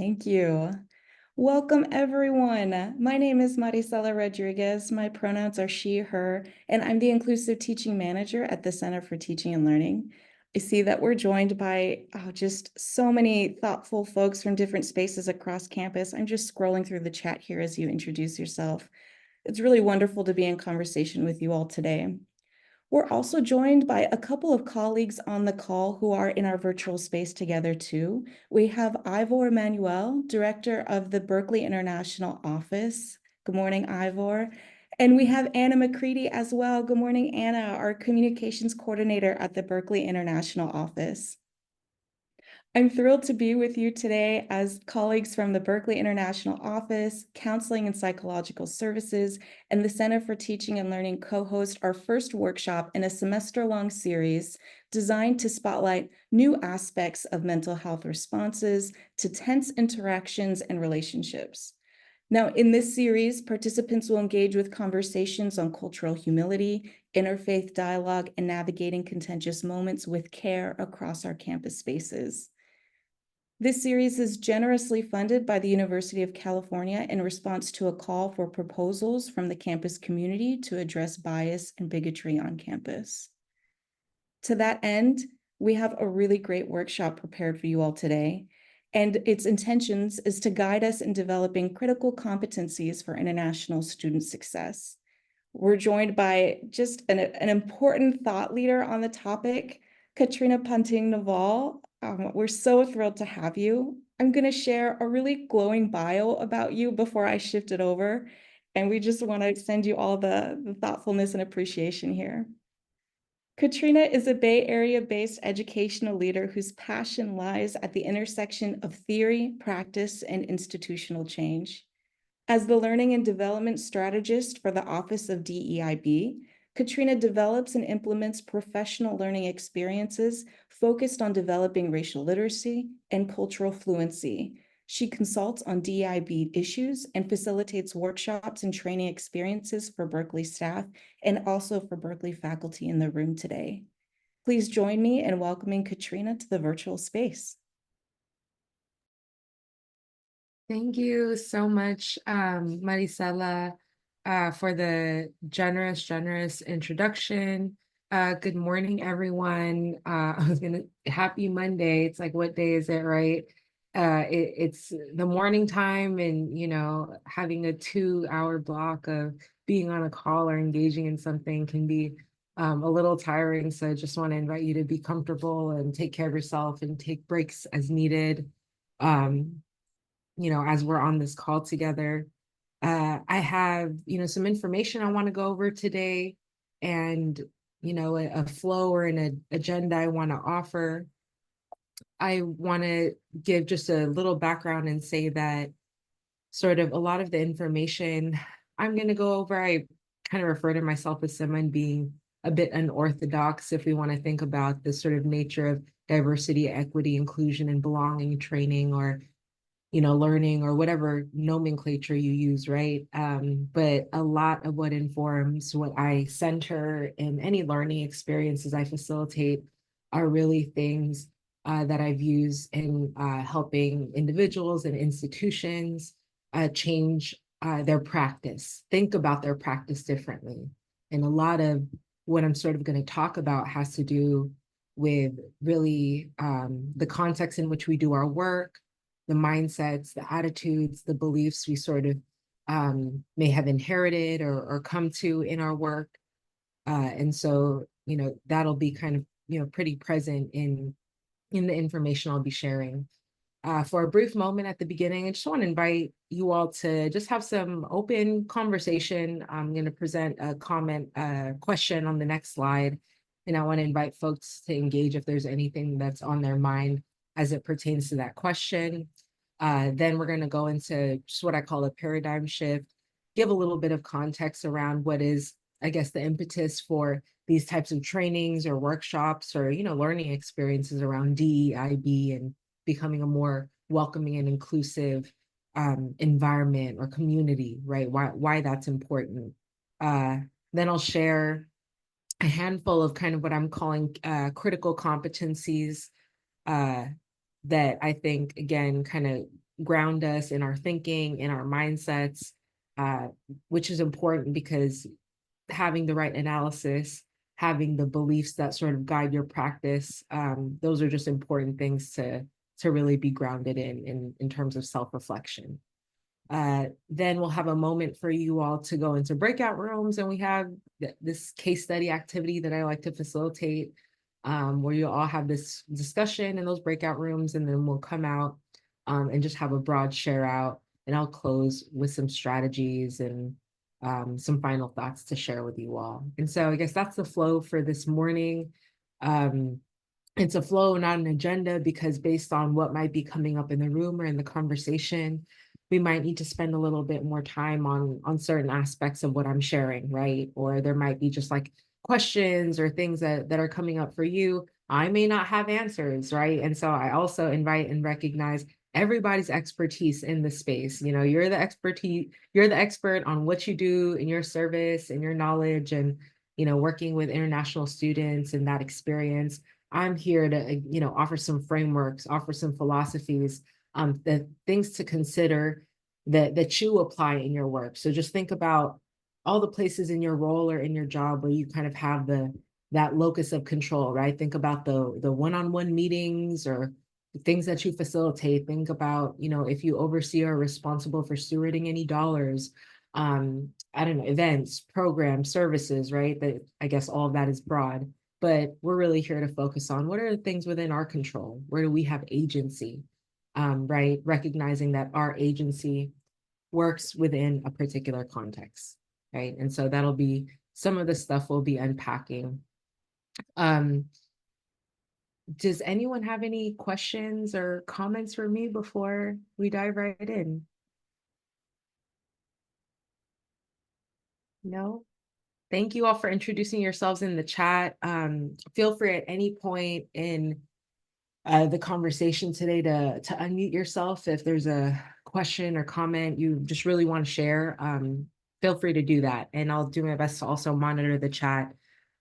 Thank you. Welcome, everyone. My name is Marisela Rodriguez. My pronouns are she, her, and I'm the Inclusive Teaching Manager at the Center for Teaching and Learning. I see that we're joined by just so many thoughtful folks from different spaces across campus. I'm just scrolling through the chat here as you introduce yourself. It's really wonderful to be in conversation with you all today. We're also joined by a couple of colleagues on the call who are in our virtual space together too. We have Ivor Emanuel, Director of the Berkeley International Office. Good morning, Ivor. And we have Anna McCready as well. Good morning, Anna, our Communications Coordinator at the Berkeley International Office. I'm thrilled to be with you today as colleagues from the Berkeley International Office, Counseling and Psychological Services, and the Center for Teaching and Learning co-host our first workshop in a semester-long series designed to spotlight new aspects of mental health responses to tense interactions and relationships. Now, in this series, participants will engage with conversations on cultural humility, interfaith dialogue, and navigating contentious moments with care across our campus spaces. This series is generously funded by the University of California in response to a call for proposals from the campus community to address bias and bigotry on campus. To that end, we have a really great workshop prepared for you all today, and its intentions is to guide us in developing critical competencies for international student success. We're joined by just an important thought leader on the topic, Katrina Panting-Naval. We're so thrilled to have you. I'm going to share a really glowing bio about you before I shift it over. And we just want to extend you all the thoughtfulness and appreciation here. Katrina is a Bay Area-based educational leader whose passion lies at the intersection of theory, practice, and institutional change. As the Learning and Development Strategist for the Office of DEIB, Katrina develops and implements professional learning experiences focused on developing racial literacy and cultural fluency. She consults on DEIB issues and facilitates workshops and training experiences for Berkeley staff and also for Berkeley faculty in the room today. Please join me in welcoming Katrina to the virtual space. Thank you so much, Marisela, for the generous introduction. Good morning, everyone. Happy Monday. It's like, what day is it, right? It's the morning time, and having a 2-hour block of being on a call or engaging in something can be a little tiring. So I just want to invite you to be comfortable and take care of yourself and take breaks as needed. As we're on this call together. I have, some information I want to go over today, and, a flow or an agenda I want to offer. I want to give just a little background and say that sort of a lot of the information I'm going to go over, I kind of refer to myself as someone being a bit unorthodox if we want to think about the sort of nature of diversity, equity, inclusion, and belonging training, or learning, or whatever nomenclature you use, right? But a lot of what informs what I center in any learning experiences I facilitate are really things that I've used in helping individuals and institutions change their practice, think about their practice differently. And a lot of what I'm sort of going to talk about has to do with really the context in which we do our work, the mindsets, the attitudes, the beliefs we sort of may have inherited or come to in our work. And so, that'll be kind of, pretty present in the information I'll be sharing. For a brief moment at the beginning, I just want to invite you all to just have some open conversation. I'm going to present a question on the next slide, and I want to invite folks to engage if there's anything that's on their mind as it pertains to that question. Then we're going to go into just what I call a paradigm shift, give a little bit of context around what is, I guess, the impetus for these types of trainings or workshops or, learning experiences around DEIB and becoming a more welcoming and inclusive environment or community, right? Why that's important. Then I'll share a handful of kind of what I'm calling critical competencies that I think, again, kind of, ground us in our thinking, in our mindsets, uh, which is important because having the right analysis, having the beliefs that sort of guide your practice, those are just important things to really be grounded in terms of self-reflection. Then we'll have a moment for you all to go into breakout rooms, and we have this case study activity that I like to facilitate, where you all have this discussion in those breakout rooms, and then we'll come out and just have a broad share out, and I'll close with some strategies and some final thoughts to share with you all. And so I guess that's the flow for this morning. Um, it's a flow, not an agenda, because based on what might be coming up in the room or in the conversation, we might need to spend a little bit more time on certain aspects of what I'm sharing, right? Or there might be just like questions or things that are coming up for you. I may not have answers, right? And so I also invite and recognize everybody's expertise in the space. You know, you're the expert on what you do in your service and your knowledge, and working with international students and that experience. I'm here to, offer some frameworks, offer some philosophies, the things to consider that you apply in your work. So just think about all the places in your role or in your job where you kind of have that locus of control, right? Think about the one-on-one meetings or the things that you facilitate. Think about, if you oversee or are responsible for stewarding any dollars, I don't know, events, programs, services, right? That I guess all of that is broad, but we're really here to focus on what are the things within our control? Where do we have agency? Right? Recognizing that our agency works within a particular context, right? And so that'll be some of the stuff we'll be unpacking. Um, does anyone have any questions or comments for me before we dive right in? No? Thank you all for introducing yourselves in the chat. Feel free at any point in the conversation today to unmute yourself if there's a question or comment you just really want to share. Feel free to do that, and I'll do my best to also monitor the chat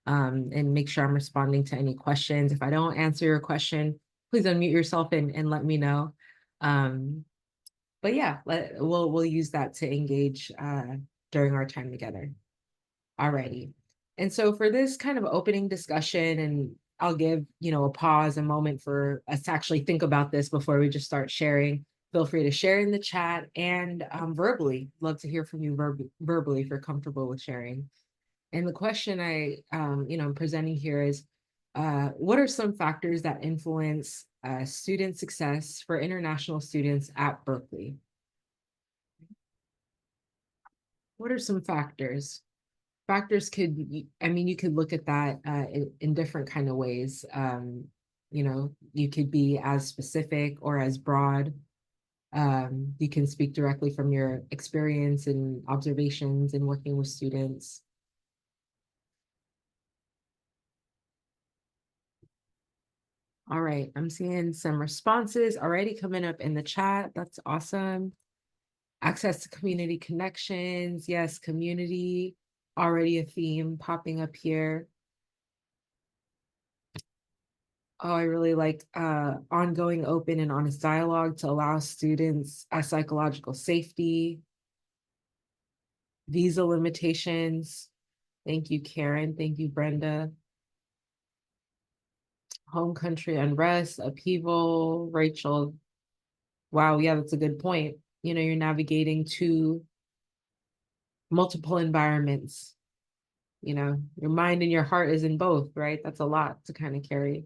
and make sure I'm responding to any questions. If I don't answer your question, please unmute yourself and let me know. Um, but yeah, we'll use that to engage during our time together. Alrighty. And so for this kind of opening discussion, and I'll give, a pause, a moment for us to actually think about this before we just start sharing. Feel free to share in the chat and verbally. Love to hear from you verbally if you're comfortable with sharing. And the question I'm presenting here is, what are some factors that influence student success for international students at Berkeley? What are some factors? Factors could, you could look at that in different kind of ways. You could be as specific or as broad. You can speak directly from your experience and observations in working with students. All right, I'm seeing some responses already coming up in the chat. That's awesome. Access to community connections. Yes, community, already a theme popping up here. Oh, I really like ongoing open and honest dialogue to allow students psychological safety, visa limitations. Thank you, Karen. Thank you, Brenda. Home country unrest, upheaval, Rachel. Wow, yeah, that's a good point. You're navigating two multiple environments. Your mind and your heart is in both, right? That's a lot to kind of carry.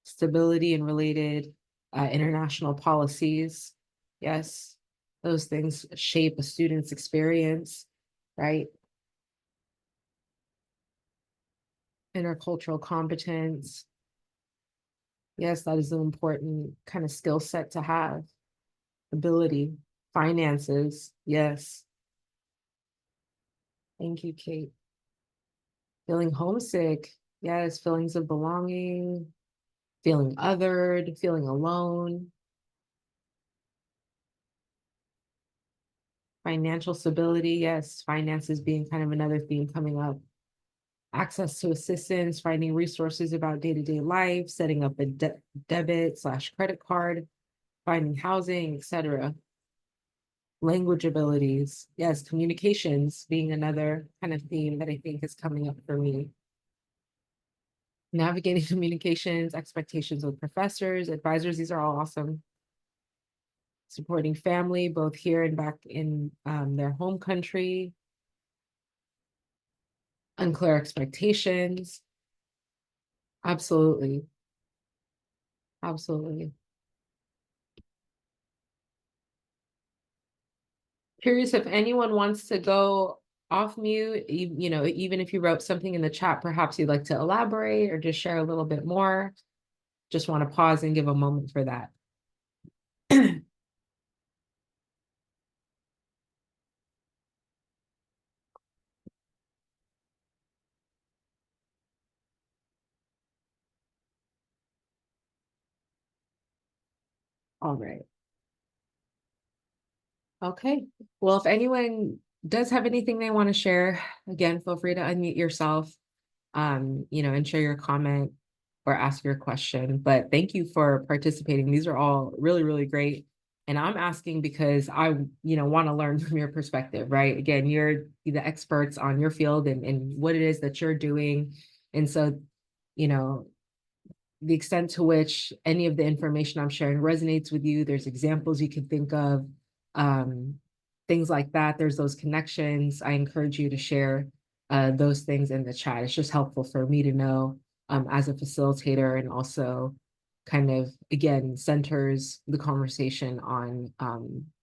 Stability and related international policies. Yes, those things shape a student's experience, right? Intercultural competence. Yes, that is an important kind of skill set to have. Ability, finances. Yes. Thank you, Kate. Feeling homesick. Yes, feelings of belonging, feeling othered, feeling alone. Financial stability. Yes, finances being kind of another theme coming up. Access to assistance, finding resources about day-to-day life, setting up a debit/credit card, finding housing, etc. Language abilities. Yes, communications being another kind of theme that I think is coming up for me. Navigating communications, expectations with professors, advisors, these are all awesome. Supporting family, both here and back in their home country. Unclear expectations. Absolutely. Absolutely. Curious if anyone wants to go off mute, you know, even if you wrote something in the chat, perhaps you'd like to elaborate or just share a little bit more. Just want to pause and give a moment for that. All right. Okay. Well, if anyone does have anything they want to share, again, feel free to unmute yourself, you know, and share your comment or ask your question. But thank you for participating. These are all really, really great. And I'm asking because I, you know, want to learn from your perspective, right? Again, you're the experts on your field and what it is that you're doing. And so, you know, the extent to which any of the information I'm sharing resonates with you. There's examples you can think of, um, things like that. There's those connections. I encourage you to share those things in the chat. It's just helpful for me to know as a facilitator, and also kind of, again, centers the conversation on,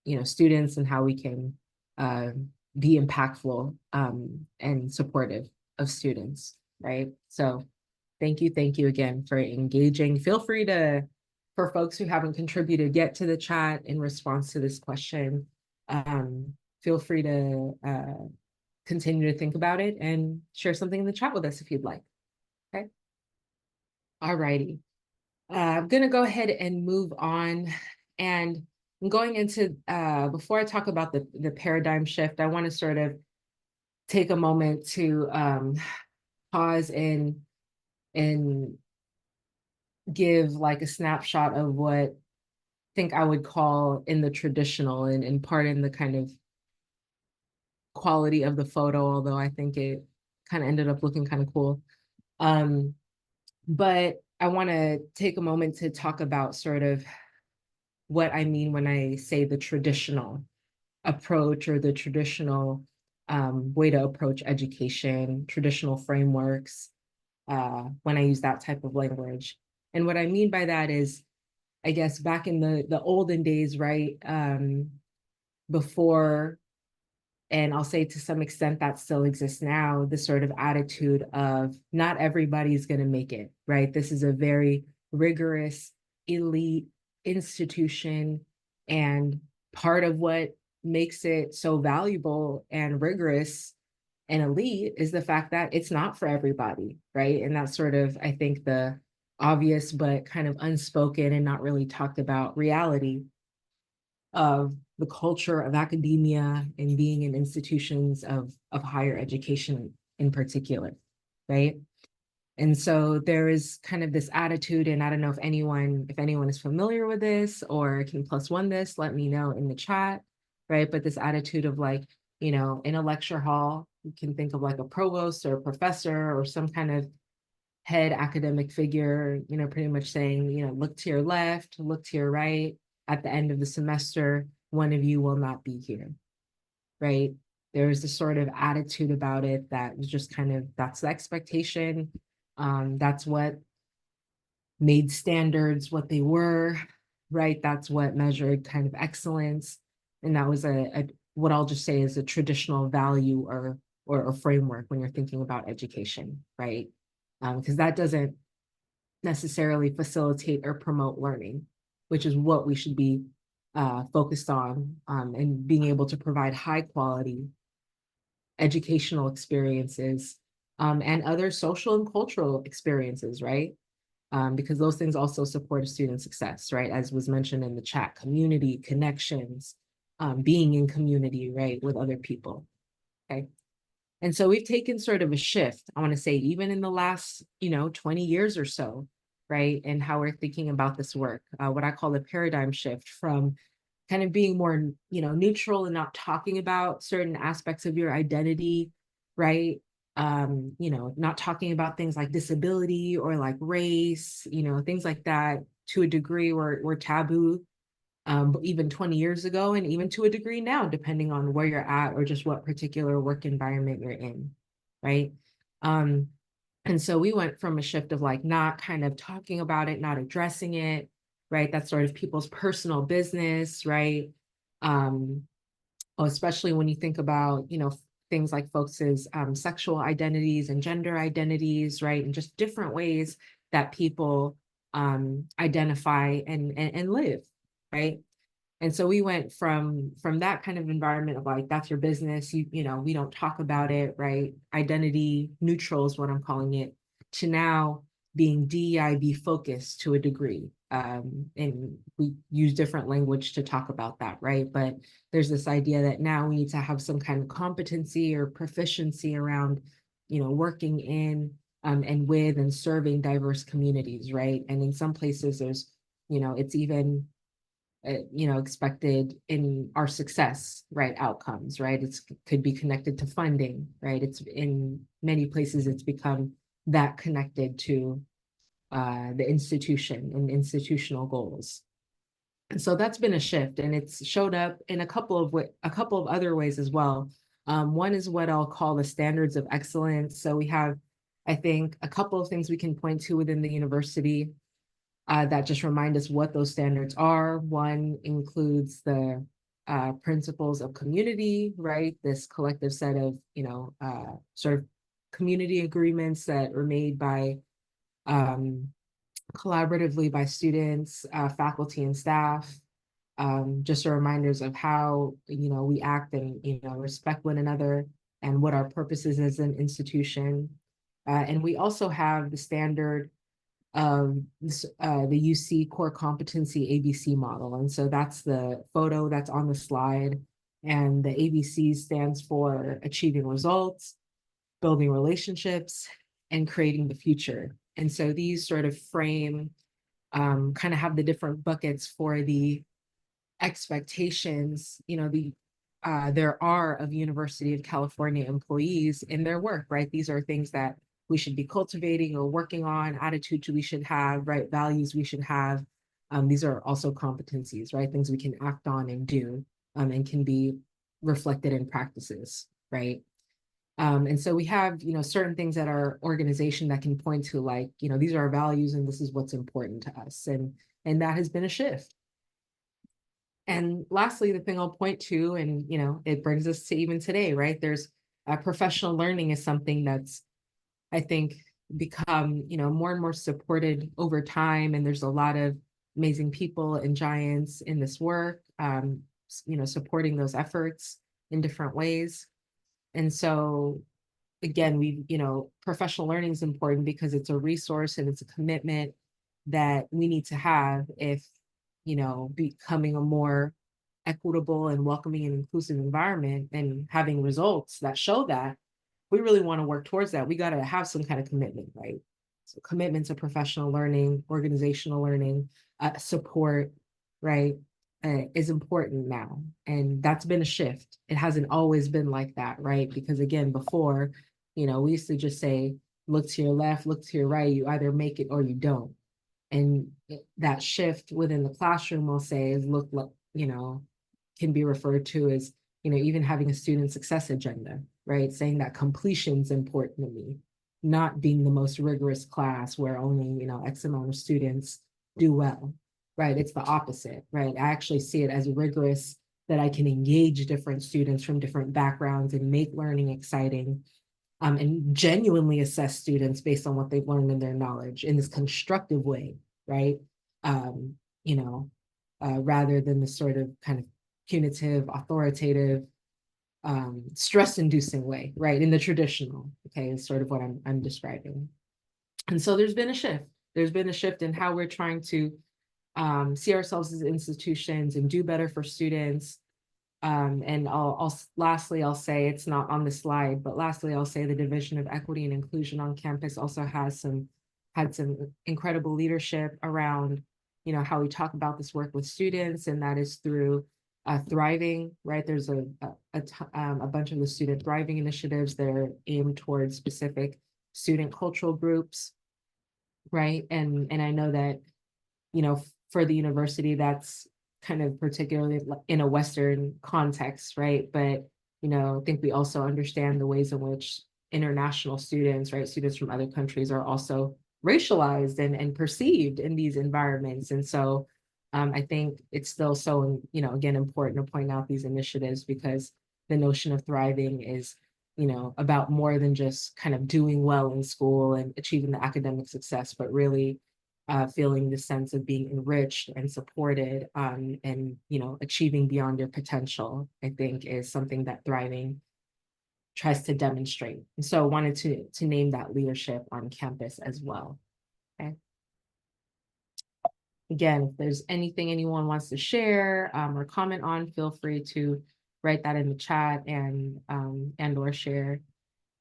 you know, students and how we can uh, be impactful and supportive of students, right? So thank you again for engaging. Feel free to, for folks who haven't contributed yet to the chat in response to this question, feel free to continue to think about it and share something in the chat with us if you'd like. Okay. All righty. I'm going to go ahead and move on. And I'm going into, before I talk about the paradigm shift, I want to sort of take a moment to pause and give like a snapshot of what I think I would call in the traditional, and pardon the kind of quality of the photo, although I think it kind of ended up looking kind of cool. Um, but I want to take a moment to talk about sort of what I mean when I say the traditional approach, or the traditional way to approach education, traditional frameworks, when I use that type of language. And what I mean by that is, I guess back in the olden days, right? Before, and I'll say to some extent that still exists now, the sort of attitude of not everybody's going to make it, right? This is a very rigorous, elite institution. And part of what makes it so valuable and rigorous and elite is the fact that it's not for everybody, right? And that's sort of, I think, the obvious but kind of unspoken and not really talked about reality of the culture of academia and being in institutions of higher education in particular, right? And so there is kind of this attitude, and I don't know if anyone is familiar with this or can plus one this, let me know in the chat, right? But this attitude of like, you know, in a lecture hall, you can think of like a provost or a professor or some kind of head academic figure, you know, pretty much saying, you know, look to your left, look to your right. At the end of the semester, one of you will not be here, right? There's this sort of attitude about it that was just kind of, that's the expectation. That's what made standards what they were, right? That's what measured kind of excellence. And that was a what I'll just say is a traditional value or a framework when you're thinking about education, right? Because that doesn't necessarily facilitate or promote learning, which is what we should be focused on, and being able to provide high quality educational experiences, and other social and cultural experiences, right? Because those things also support a student's success, right? As was mentioned in the chat, community, connections, being in community, right, with other people, okay? And so we've taken sort of a shift, I want to say, even in the last, you know, 20 years or so, right? And how we're thinking about this work, what I call a paradigm shift from kind of being more, neutral and not talking about certain aspects of your identity, right? Not talking about things like disability or like race, things like that to a degree were taboo, even 20 years ago, and even to a degree now, depending on where you're at or just what particular work environment you're in, right? Um, and so we went from a shift of like not kind of talking about it, not addressing it, right? That's sort of people's personal business, right? Um, Especially when you think about, things like folks' sexual identities and gender identities, right? And just different ways that people identify and live, right? And so we went from that kind of environment of like, that's your business, we don't talk about it, right? Identity neutral is what I'm calling it, to now being DEIB focused to a degree. And we use different language to talk about that, right? But there's this idea that now we need to have some kind of competency or proficiency around, working in and with and serving diverse communities, right? And in some places there's, it's even expected in our success, right? Outcomes, right? It's could be connected to funding, right? It's in many places it's become that connected to the institution and institutional goals. And so that's been a shift, and it's showed up in a couple of other ways as well. One is what I'll call the standards of excellence. So we have, I think, a couple of things we can point to within the university that just remind us what those standards are. One includes the principles of community, right? This collective set of, sort of community agreements that are made by um, collaboratively by students, faculty, and staff. Just a reminders of how, we act and, respect one another and what our purpose is as an institution. And we also have the standard the UC core competency ABC model. And so that's the photo that's on the slide. And the ABC stands for achieving results, building relationships, and creating the future. And so these sort of frame, kind of have the different buckets for the expectations, there are of University of California employees in their work, right? These are things that we should be cultivating or working on, attitudes we should have, right? Values we should have. These are also competencies, right? Things we can act on and do, and can be reflected in practices, right? And so we have, certain things at our organization that can point to like, these are our values and this is what's important to us. And that has been a shift. And lastly, the thing I'll point to, and it brings us to even today, right? There's professional learning is something that's, I think, become, more and more supported over time. And there's a lot of amazing people and giants in this work, supporting those efforts in different ways. And so again, professional learning is important because it's a resource and it's a commitment that we need to have if, becoming a more equitable and welcoming and inclusive environment and having results that show that we really want to work towards that. We got to have some kind of commitment, right? So commitment to professional learning, organizational learning, support, right, is important now. And that's been a shift. It hasn't always been like that, right? Because again, before, we used to just say, look to your left, look to your right, you either make it or you don't. And that shift within the classroom, we'll say, is look, can be referred to as, even having a student success agenda, right? Saying that completion is important to me, not being the most rigorous class where only, X amount of students do well, right? It's the opposite, right? I actually see it as rigorous, that I can engage different students from different backgrounds and make learning exciting, and genuinely assess students based on what they've learned and their knowledge in this constructive way, right? Um, Rather than the sort of kind of punitive, authoritative, stress-inducing way, right? In the traditional, okay, is sort of what I'm describing. And so there's been a shift. There's been a shift in how we're trying to see ourselves as institutions and do better for students. And lastly, I'll say, it's not on the slide, but lastly, I'll say the Division of Equity and Inclusion on campus also had some incredible leadership around how we talk about this work with students, and that is through thriving, right? There's a bunch of the student thriving initiatives that are aimed towards specific student cultural groups, right? And I know that, for the university, that's kind of particularly in a Western context, right? But, I think we also understand the ways in which international students, right, students from other countries are also racialized and perceived in these environments. And so I think it's still so, again, important to point out these initiatives because the notion of thriving is, about more than just kind of doing well in school and achieving the academic success, but really feeling the sense of being enriched and supported, and achieving beyond your potential, I think is something that thriving tries to demonstrate. And so I wanted to name that leadership on campus as well. Okay. Again, if there's anything anyone wants to share or comment on, feel free to write that in the chat and or share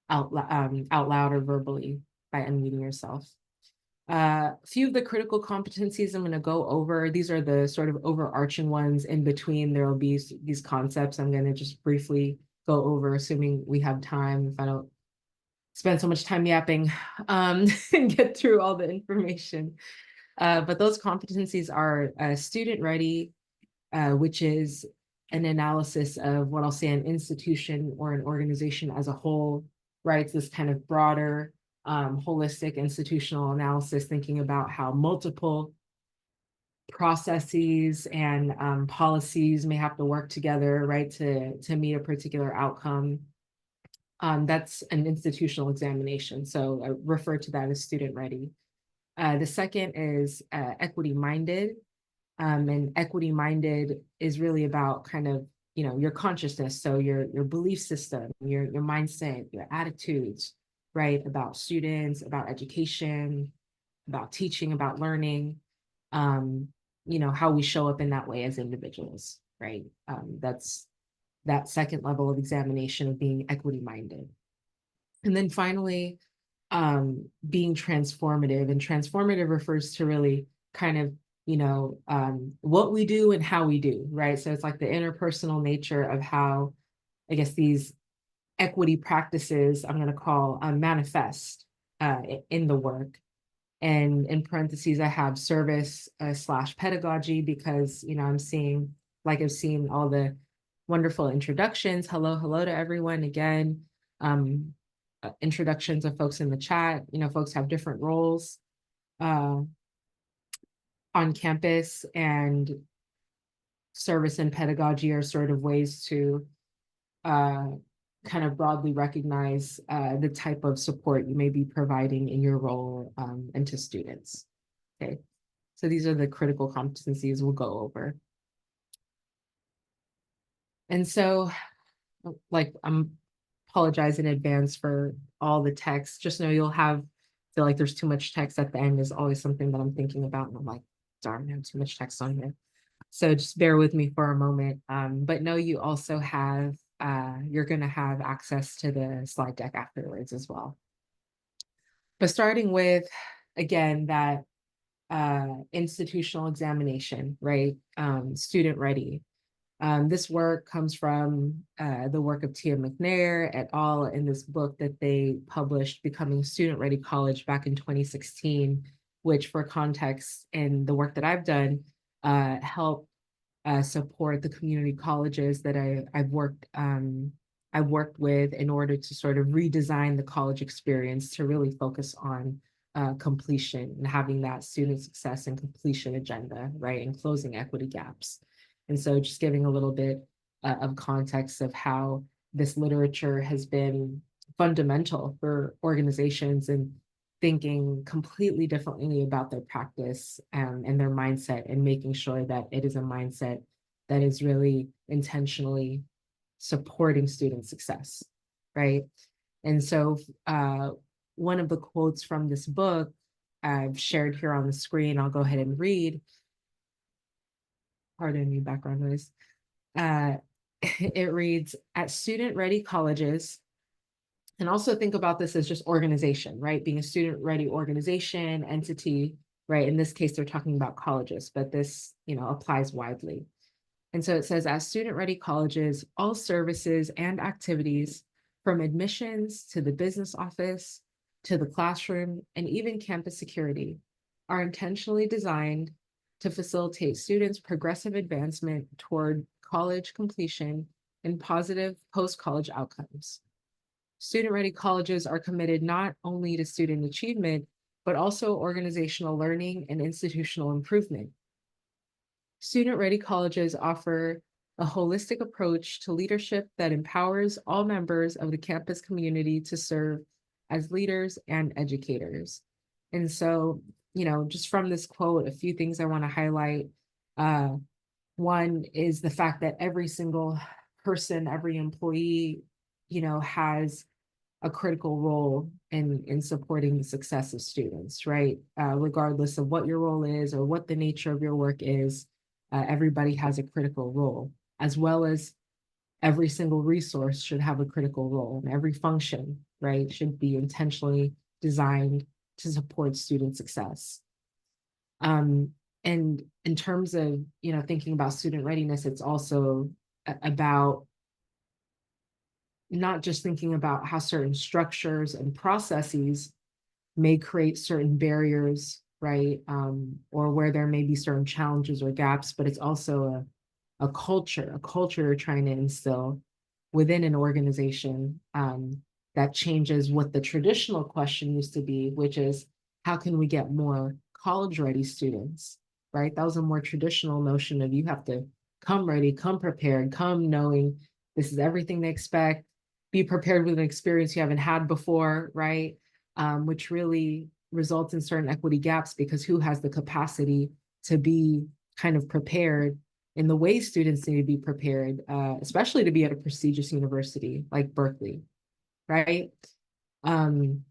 out loud or verbally by unmuting yourself. A few of the critical competencies I'm going to go over. These are the sort of overarching ones. In between, there will be these concepts I'm going to just briefly go over, assuming we have time, if I don't spend so much time yapping and get through all the information. But those competencies are student ready, which is an analysis of what I'll say an institution or an organization as a whole, right? It's this kind of broader, holistic institutional analysis, thinking about how multiple processes and policies may have to work together, right, to meet a particular outcome. That's an institutional examination. So I refer to that as student ready. The second is equity minded. And equity minded is really about kind of, your consciousness. So your belief system, your mindset, your attitudes, right? About students, about education, about teaching, about learning, how we show up in that way as individuals, right? That's that second level of examination of being equity minded. And then finally, being transformative. And transformative refers to really kind of, what we do and how we do, right? So it's like the interpersonal nature of how, I guess, these equity practices, I'm going to call manifest in the work. And in parentheses, I have service slash pedagogy because, I'm seeing, like I've seen all the wonderful introductions. Hello, hello to everyone again. Introductions of folks in the chat. Folks have different roles on campus, and service and pedagogy are sort of ways to kind of broadly recognize the type of support you may be providing in your role and to students. Okay, so these are the critical competencies we'll go over. And so, like, I'm apologize in advance for all the text. Just know you'll feel like there's too much text at the end is always something that I'm thinking about. And I'm like, darn, I have too much text on here. So just bear with me for a moment. But know you also have, you're going to have access to the slide deck afterwards as well. But starting with, again, that institutional examination, right? Student ready. This work comes from the work of Tia McNair et al. In this book that they published, Becoming a Student Ready College, back in 2016, which, for context, and the work that I've done, help support the community colleges that I've worked with in order to sort of redesign the college experience to really focus on completion and having that student success and completion agenda, right, and closing equity gaps. And so just giving a little bit of context of how this literature has been fundamental for organizations and thinking completely differently about their practice and their mindset, and making sure that it is a mindset that is really intentionally supporting student success, right? And so one of the quotes from this book I've shared here on the screen, I'll go ahead and read. Pardon me, background noise. It reads, at student-ready colleges, and also think about this as just organization, right? Being a student-ready organization, entity, right? In this case, they're talking about colleges, but this, applies widely. And so it says, as student-ready colleges, all services and activities, from admissions to the business office, to the classroom, and even campus security, are intentionally designed to facilitate students' progressive advancement toward college completion and positive post-college outcomes. Student-ready colleges are committed not only to student achievement, but also organizational learning and institutional improvement. Student-ready colleges offer a holistic approach to leadership that empowers all members of the campus community to serve as leaders and educators. And so, just from this quote, a few things I want to highlight. Uh, One is the fact that every single person, every employee, has a critical role in supporting the success of students, right? Regardless of what your role is or what the nature of your work is, everybody has a critical role, as well as every single resource should have a critical role, and every function, right, should be intentionally designed to support student success. Um, and in terms of, thinking about student readiness, it's also about not just thinking about how certain structures and processes may create certain barriers, right? Or where there may be certain challenges or gaps, but it's also a culture you're trying to instill within an organization, that changes what the traditional question used to be, which is how can we get more college ready students, right? That was a more traditional notion of you have to come ready, come prepared, come knowing this is everything they expect, be prepared with an experience you haven't had before, right? Which really results in certain equity gaps because who has the capacity to be kind of prepared in the way students need to be prepared, especially to be at a prestigious university like Berkeley, right? Um,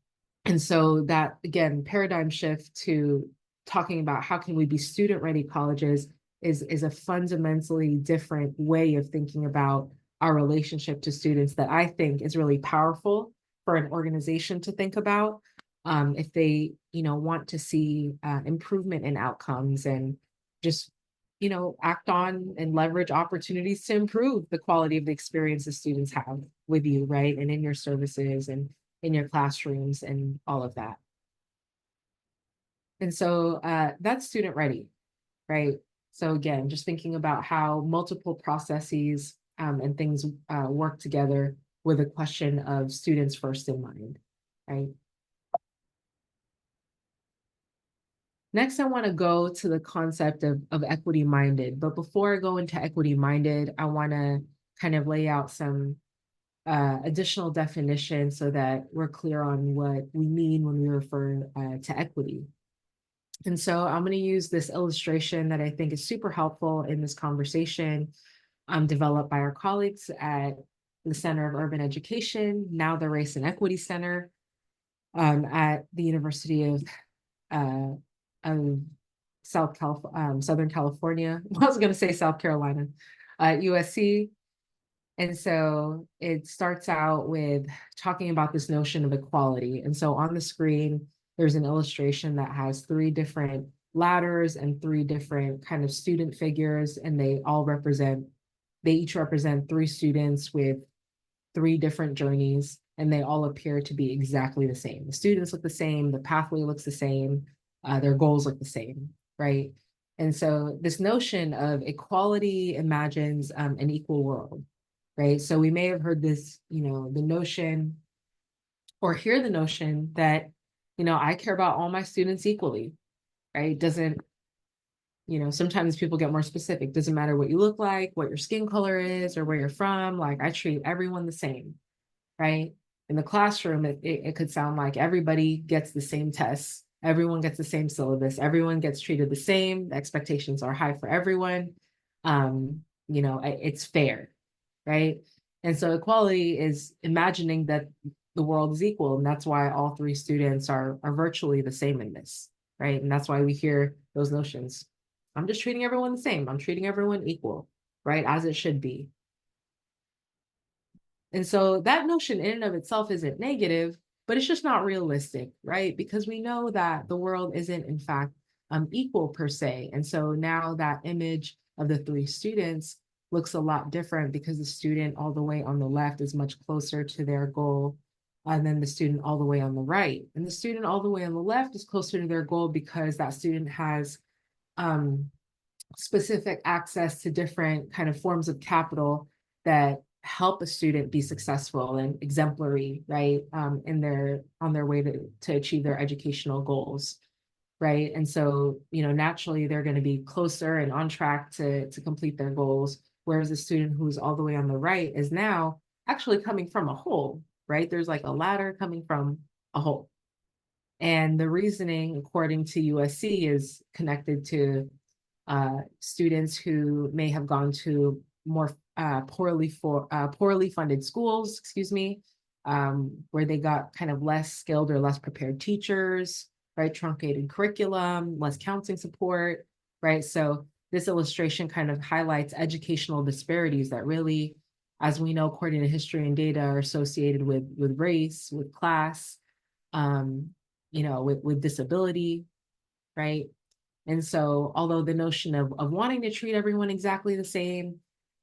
and so that, again, paradigm shift to talking about how can we be student-ready colleges is a fundamentally different way of thinking about our relationship to students that I think is really powerful for an organization to think about, if they, want to see improvement in outcomes and just, act on and leverage opportunities to improve the quality of the experiences students have with you, right? And in your services and in your classrooms and all of that. And so that's student ready, right? So again, just thinking about how multiple processes and things work together with a question of students first in mind, right? Next, I want to go to the concept of equity minded. But before I go into equity minded, I want to kind of lay out some additional definitions so that we're clear on what we mean when we refer to equity. And so I'm going to use this illustration that I think is super helpful in this conversation, developed by our colleagues at the Center of Urban Education, now the Race and Equity Center, at the University uh, of Southern California. I was going to say South Carolina, USC. And so it starts out with talking about this notion of equality. And so on the screen, there's an illustration that has three different ladders and three different kind of student figures, and they each represent three students with three different journeys, and they all appear to be exactly the same. The students look the same, the pathway looks the same, their goals look the same, right? And so this notion of equality imagines an equal world, right? So we may have heard this, the notion or hear the notion that, I care about all my students equally, right? Doesn't, sometimes people get more specific. Doesn't matter what you look like, what your skin color is, or where you're from. Like I treat everyone the same, right? In the classroom, it could sound like everybody gets the same tests. Everyone gets the same syllabus. Everyone gets treated the same. The expectations are high for everyone. It's fair, right? And so equality is imagining that the world is equal. And that's why all three students are virtually the same in this, right? And that's why we hear those notions. I'm just treating everyone the same. I'm treating everyone equal, right? As it should be. And so that notion in and of itself isn't negative, but it's just not realistic, right? Because we know that the world isn't, in fact, equal per se. And so now that image of the three students looks a lot different because the student all the way on the left is much closer to their goal than the student all the way on the right. And the student all the way on the left is closer to their goal because that student has um, specific access to different kind of forms of capital that help a student be successful and exemplary, right, in their on their way to achieve their educational goals, right? And so, naturally they're going to be closer and on track to complete their goals, whereas the student who's all the way on the right is now actually coming from a hole, right? There's like a ladder coming from a hole. And the reasoning, according to USC, is connected to students who may have gone to more poorly funded schools, excuse me, where they got kind of less skilled or less prepared teachers, right? Truncated curriculum, less counseling support, right? So this illustration kind of highlights educational disparities that really, as we know, according to history and data, are associated with race, with class, um, with disability, right? And so, although the notion of wanting to treat everyone exactly the same,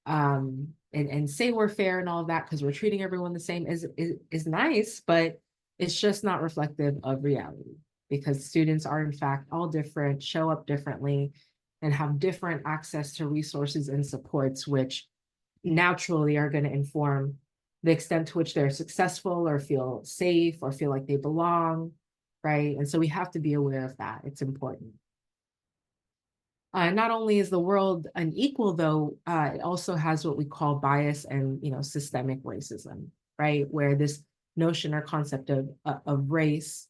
and say we're fair and all of that because we're treating everyone the same is nice, but it's just not reflective of reality because students are in fact all different, show up differently, and have different access to resources and supports, which naturally are going to inform the extent to which they're successful or feel safe or feel like they belong, right? And so we have to be aware of that. It's important. Not only is the world unequal, though, it also has what we call bias and systemic racism, right? Where this notion or concept of race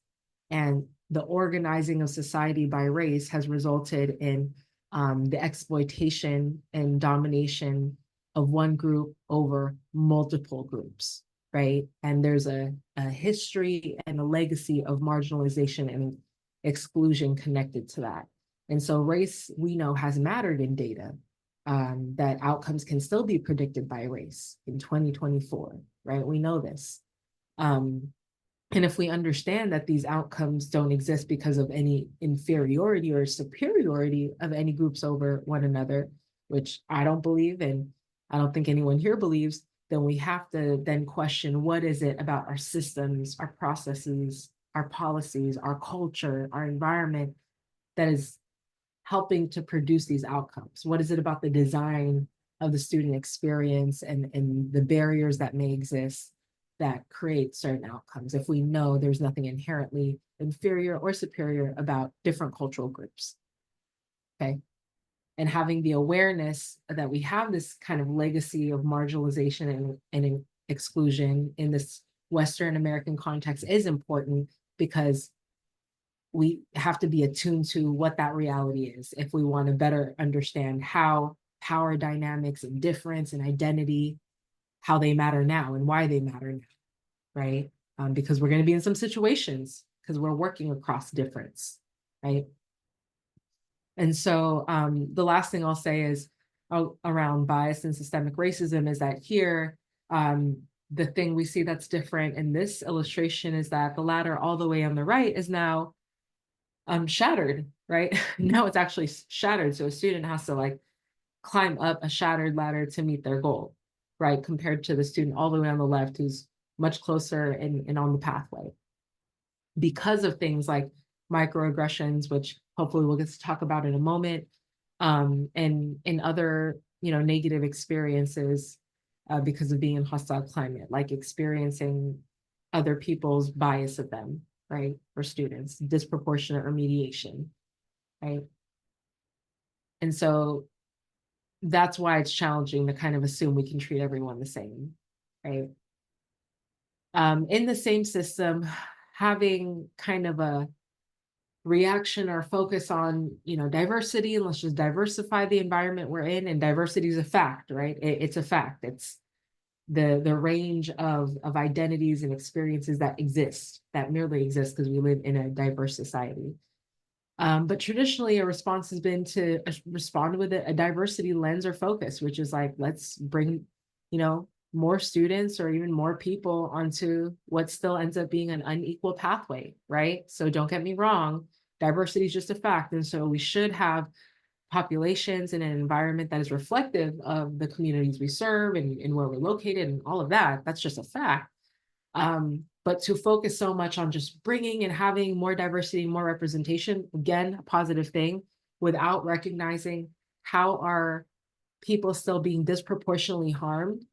and the organizing of society by race has resulted in the exploitation and domination of one group over multiple groups, right? And there's a history and a legacy of marginalization and exclusion connected to that. And so race, we know, has mattered in data, that outcomes can still be predicted by race in 2024, right? We know this. Um, and if we understand that these outcomes don't exist because of any inferiority or superiority of any groups over one another, which I don't believe, and I don't think anyone here believes, then we have to then question what is it about our systems, our processes, our policies, our culture, our environment that is helping to produce these outcomes? What is it about the design of the student experience and the barriers that may exist that create certain outcomes if we know there's nothing inherently inferior or superior about different cultural groups? Okay. And having the awareness that we have this kind of legacy of marginalization and exclusion in this Western American context is important because we have to be attuned to what that reality is if we want to better understand how power dynamics and difference and identity, how they matter now and why they matter now, right? Because we're going to be in some situations because we're working across difference, right? And so the last thing I'll say is around bias and systemic racism is that here, the thing we see that's different in this illustration is that the ladder all the way on the right is now shattered, right? Now it's actually shattered. So a student has to like climb up a shattered ladder to meet their goal, right? Compared to the student all the way on the left who's much closer and on the pathway. Because of things like microaggressions, which hopefully we'll get to talk about in a moment, and in other, negative experiences because of being in hostile climate, like experiencing other people's bias of them, right? For students, disproportionate remediation, right? And so that's why it's challenging to kind of assume we can treat everyone the same, right? In the same system, having kind of a reaction or focus on diversity, and let's just diversify the environment we're in, and diversity is a fact, right? It's a fact. It's the range of identities and experiences that exist, that merely exist because we live in a diverse society. But traditionally, a response has been to respond with a diversity lens or focus, which is like, let's bring, more students or even more people onto what still ends up being an unequal pathway, right? So don't get me wrong. diversity is just a fact. And so we should have populations in an environment that is reflective of the communities we serve and where we're located and all of that. That's just a fact. But to focus so much on just bringing and having more diversity, more representation, again, a positive thing, without recognizing how are people still being disproportionately harmed,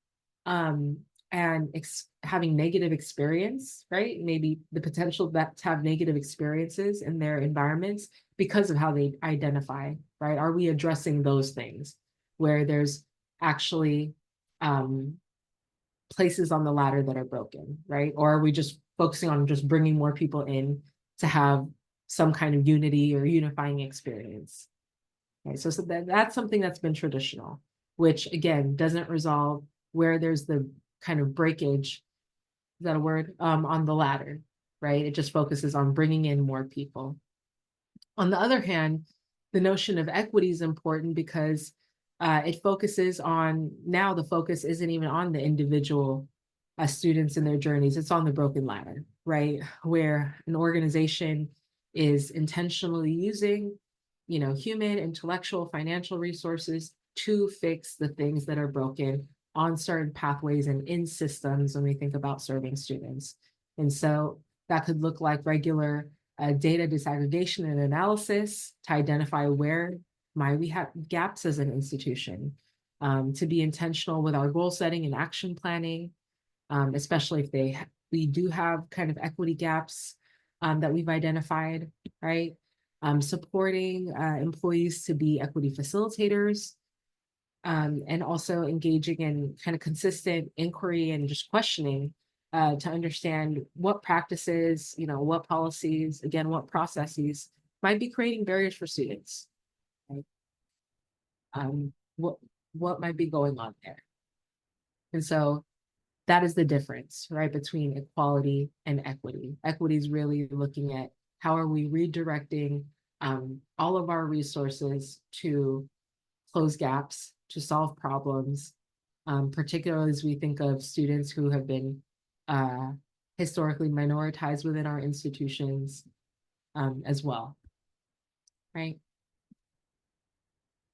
um, and having negative experience, right? Maybe the potential that to have negative experiences in their environments because of how they identify, right? Are we addressing those things where there's actually um, places on the ladder that are broken, right? Or are we just focusing on just bringing more people in to have some kind of unity or unifying experience? Right. So that's something that's been traditional, which again doesn't resolve where there's the kind of breakage, is that a word, on the ladder, right? It just focuses on bringing in more people. On the other hand, the notion of equity is important because it focuses on, now the focus isn't even on the individual students and their journeys, it's on the broken ladder, right? Where an organization is intentionally using, human, intellectual, financial resources to fix the things that are broken on certain pathways and in systems when we think about serving students. And so that could look like regular data disaggregation and analysis to identify where might we have gaps as an institution, to be intentional with our goal setting and action planning, especially if we do have kind of equity gaps that we've identified, right? Supporting employees to be equity facilitators, and also engaging in kind of consistent inquiry and just questioning to understand what practices, what policies, again, what processes might be creating barriers for students, right? Um, what what might be going on there? And so that is the difference, right, between equality and equity. Equity is really looking at how are we redirecting all of our resources to close gaps, to solve problems, particularly as we think of students who have been uh, historically minoritized within our institutions as well, right?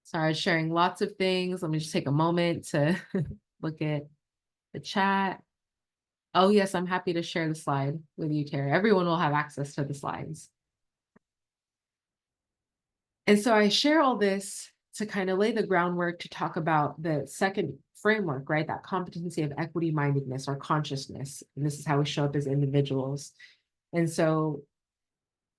So I was sharing lots of things. Let me just take a moment to look at the chat. Oh, yes, I'm happy to share the slide with you, Tara. Everyone will have access to the slides. And so I share all this to kind of lay the groundwork to talk about the second framework, right? That competency of equity mindedness or consciousness. And this is how we show up as individuals. And so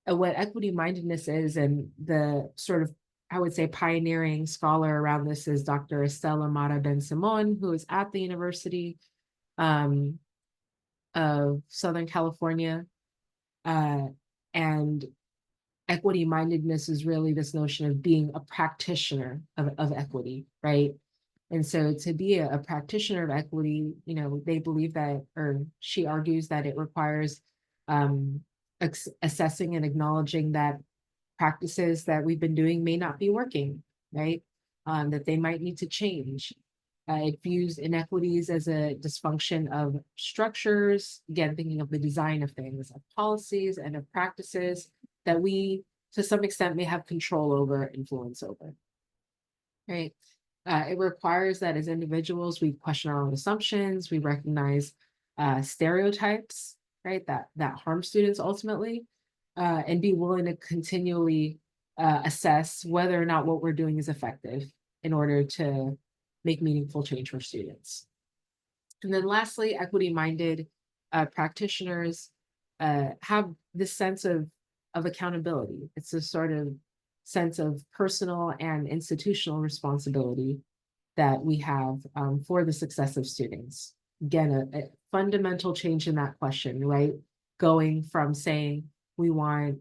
what equity mindedness is, and the sort of, I would say, pioneering scholar around this is Dr. Estela Mara Ben Simon, who is at the University um, of Southern California. And equity mindedness is really this notion of being a practitioner of equity, right? And so to be a practitioner of equity, they believe that, or she argues that it requires assessing and acknowledging that practices that we've been doing may not be working, right? That they might need to change. It views inequities as a dysfunction of structures, again, thinking of the design of things, of policies and of practices that we, to some extent, may have control over, influence over, right? It requires that as individuals, we question our own assumptions, we recognize stereotypes, right, that harm students ultimately, and be willing to continually assess whether or not what we're doing is effective in order to make meaningful change for students. And then lastly, equity-minded practitioners have this sense of accountability. It's a sort of sense of personal and institutional responsibility that we have for the success of students. Again, a fundamental change in that question, right? Going from saying we want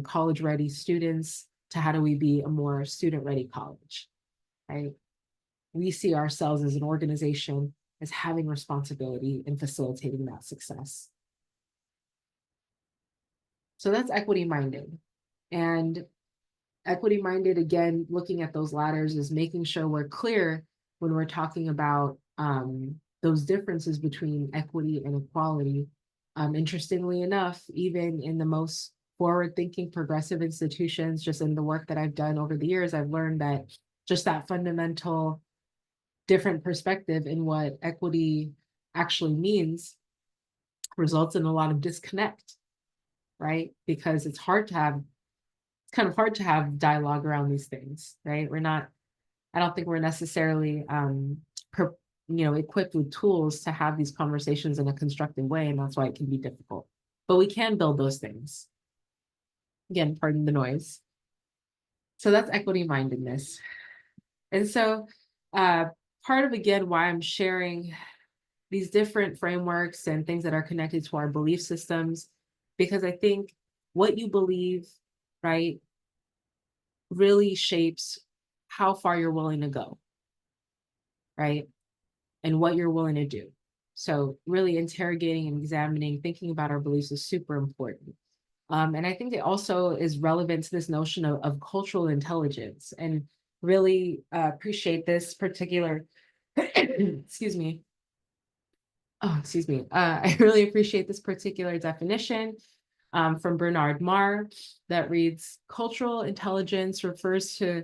college-ready students to how do we be a more student-ready college, right? We see ourselves as an organization as having responsibility in facilitating that success. So that's equity minded. And equity minded, again, looking at those ladders is making sure we're clear when we're talking about those differences between equity and equality. Interestingly enough, even in the most forward-thinking progressive institutions, just in the work that I've done over the years, I've learned that just that fundamental different perspective in what equity actually means results in a lot of disconnect, right? Because it's kind of hard to have dialogue around these things, right? I don't think we're necessarily, equipped with tools to have these conversations in a constructive way, and that's why it can be difficult. But we can build those things. Again, pardon the noise. So that's equity mindedness. And so uh, part of, again, why I'm sharing these different frameworks and things that are connected to our belief systems, because I think what you believe, right, really shapes how far you're willing to go, right? And what you're willing to do. So really interrogating and examining, thinking about our beliefs is super important. And I think it also is relevant to this notion of cultural intelligence, and really appreciate this particular, excuse me. Oh, excuse me. I really appreciate this particular definition from Bernard Marr that reads, cultural intelligence refers to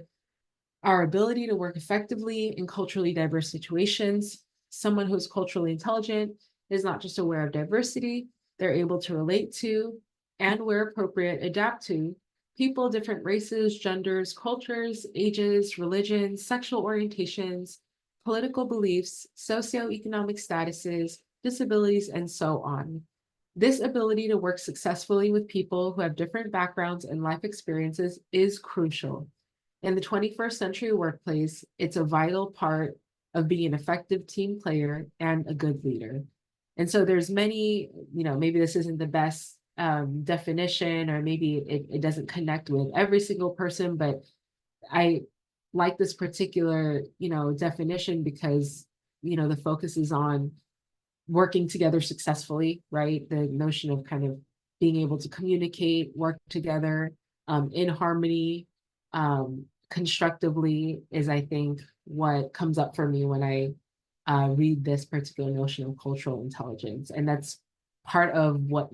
our ability to work effectively in culturally diverse situations. Someone who's culturally intelligent is not just aware of diversity, they're able to relate to, and where appropriate, adapt to people, different races, genders, cultures, ages, religions, sexual orientations, political beliefs, socioeconomic statuses, disabilities, and so on. This ability to work successfully with people who have different backgrounds and life experiences is crucial. In the 21st century workplace, it's a vital part of being an effective team player and a good leader. And so there's many, maybe this isn't the best definition, or maybe it doesn't connect with every single person, but I like this particular, definition because, the focus is on working together successfully, right? The notion of kind of being able to communicate, work together in harmony, constructively is, I think, what comes up for me when I read this particular notion of cultural intelligence. And that's part of what,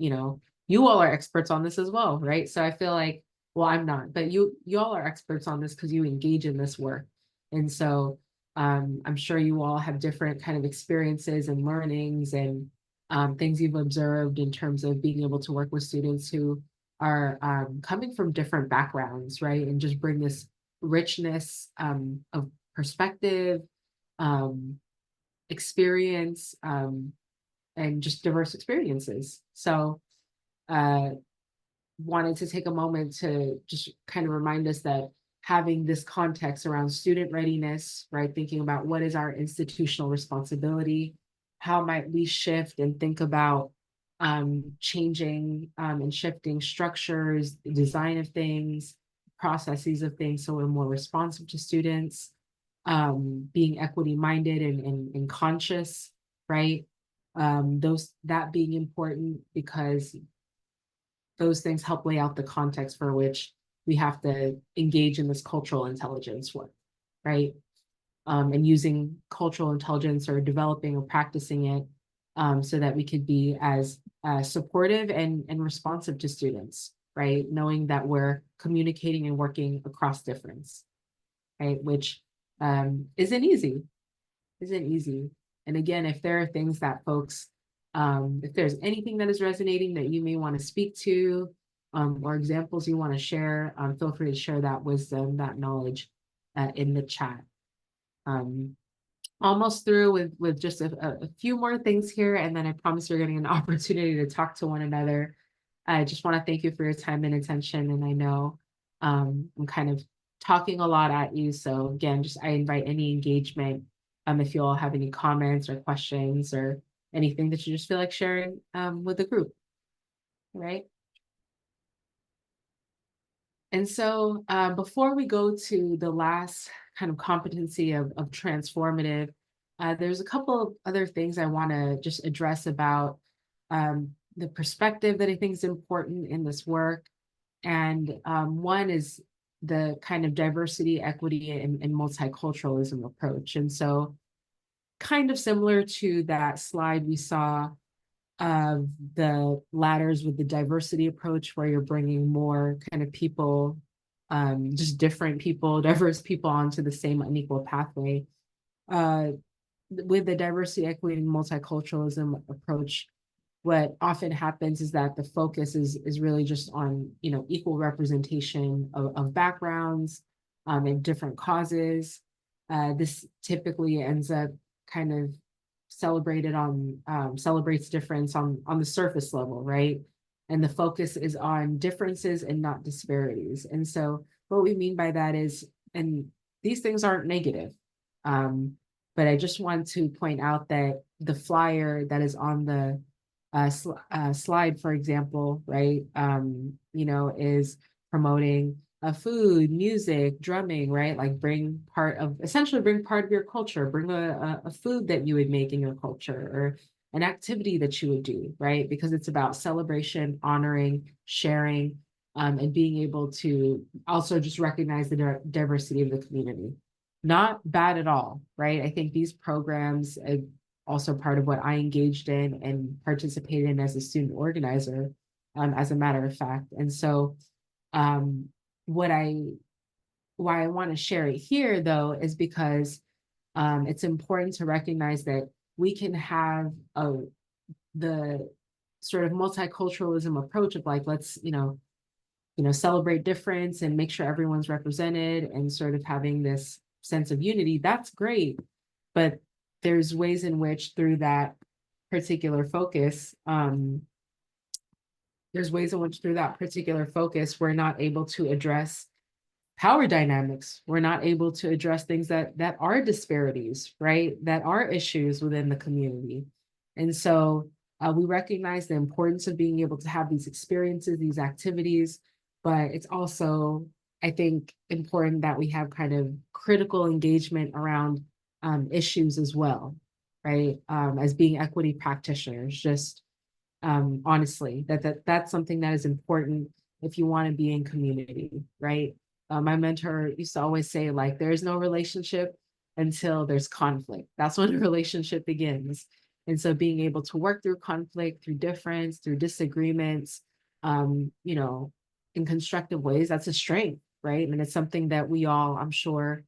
you all are experts on this as well, right? So I feel like, well, I'm not, but you all are experts on this because you engage in this work. And so I'm sure you all have different kind of experiences and learnings and things you've observed in terms of being able to work with students who are coming from different backgrounds, right? And just bring this richness of perspective, um, experience, and just diverse experiences. So uh, wanted to take a moment to just kind of remind us that having this context around student readiness, right? Thinking about what is our institutional responsibility, how might we shift and think about changing and shifting structures, design of things, processes of things, so we're more responsive to students, being equity minded and conscious, right? That being important because those things help lay out the context for which we have to engage in this cultural intelligence work, right? And using cultural intelligence or developing or practicing it so that we could be as supportive and responsive to students, right? Knowing that we're communicating and working across difference, right? Which isn't easy. And again, if there are things that folks, if there's anything that is resonating that you may want to speak to, or examples you want to share, feel free to share that wisdom, that knowledge in the chat. Almost through with just a few more things here, and then I promise you're getting an opportunity to talk to one another. I just want to thank you for your time and attention. And I know I'm kind of talking a lot at you. So again, just I invite any engagement if you all have any comments or questions or anything that you just feel like sharing with the group, right? And so before we go to the last kind of competency of transformative, there's a couple of other things I want to just address about the perspective that I think is important in this work. And one is the kind of diversity, equity, and multiculturalism approach. And so kind of similar to that slide we saw the ladders with the diversity approach, where you're bringing more kind of people, just different people, diverse people onto the same unequal pathway. Uh, with the diversity, equity, and multiculturalism approach, what often happens is that the focus is really just on, equal representation of backgrounds, and different causes. This typically ends up kind of celebrates difference on the surface level, right? And the focus is on differences and not disparities. And so what we mean by that is, and these things aren't negative, um, but I just want to point out that the flyer that is on the slide, for example, right, is promoting food, music, drumming, right? Like essentially bring part of your culture, bring a food that you would make in your culture, or an activity that you would do, right? Because it's about celebration, honoring, sharing, and being able to also just recognize the diversity of the community. Not bad at all, right? I think these programs, also part of what I engaged in and participated in as a student organizer, as a matter of fact. And so, um, what I why I want to share it here, though, is because it's important to recognize that we can have the sort of multiculturalism approach of like, let's celebrate difference and make sure everyone's represented, and sort of having this sense of unity. That's great, but there's ways in which through that particular focus, we're not able to address power dynamics. We're not able to address things that are disparities, right? That are issues within the community. And so we recognize the importance of being able to have these experiences, these activities, but it's also, I think, important that we have kind of critical engagement around issues as well, right? As being equity practitioners, just honestly, that's something that is important if you want to be in community, right? My mentor used to always say, like, there is no relationship until there's conflict. That's when a relationship begins. And so being able to work through conflict, through difference, through disagreements, um, you know, in constructive ways, that's a strength, right? And it's something that we all, I'm sure,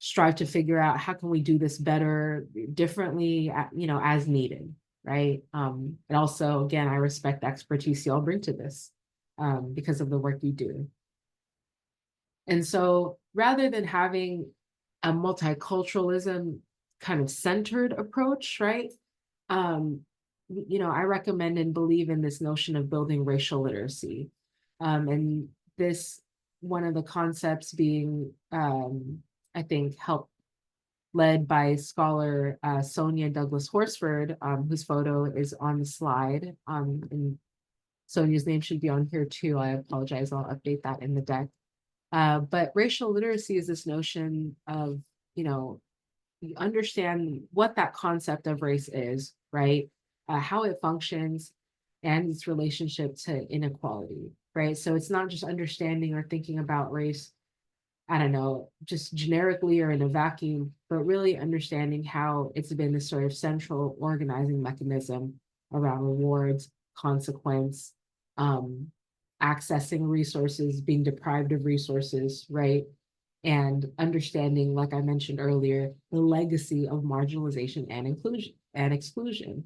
strive to figure out, how can we do this better, differently, as needed, right? And also, again, I respect the expertise y'all bring to this, because of the work you do. And so rather than having a multiculturalism kind of centered approach, right? Um, I recommend and believe in this notion of building racial literacy. And this, one of the concepts being, I think, help led by scholar Sonia Douglas Horsford, whose photo is on the slide. And Sonia's name should be on here too. I apologize. I'll update that in the deck. But racial literacy is this notion of, you understand what that concept of race is, right? How it functions and its relationship to inequality, right? So it's not just understanding or thinking about race, I don't know, just generically or in a vacuum, but really understanding how it's been this sort of central organizing mechanism around rewards, consequence, um, accessing resources, being deprived of resources, right? And understanding, like I mentioned earlier, the legacy of marginalization and inclusion and exclusion.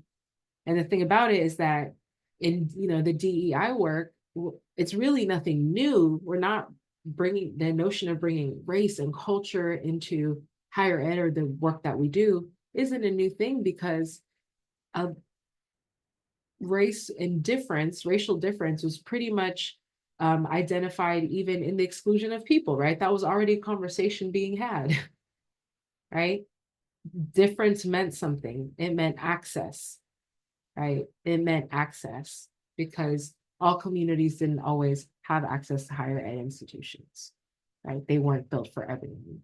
And the thing about it is that in the DEI work, it's really nothing new. We're not bringing the notion of bringing race and culture into higher ed, or the work that we do isn't a new thing, because of racial difference was pretty much identified even in the exclusion of people, right? That was already a conversation being had, right? Difference meant something. It meant access, right? It meant access, because all communities didn't always have access to higher ed institutions, right? They weren't built for everyone.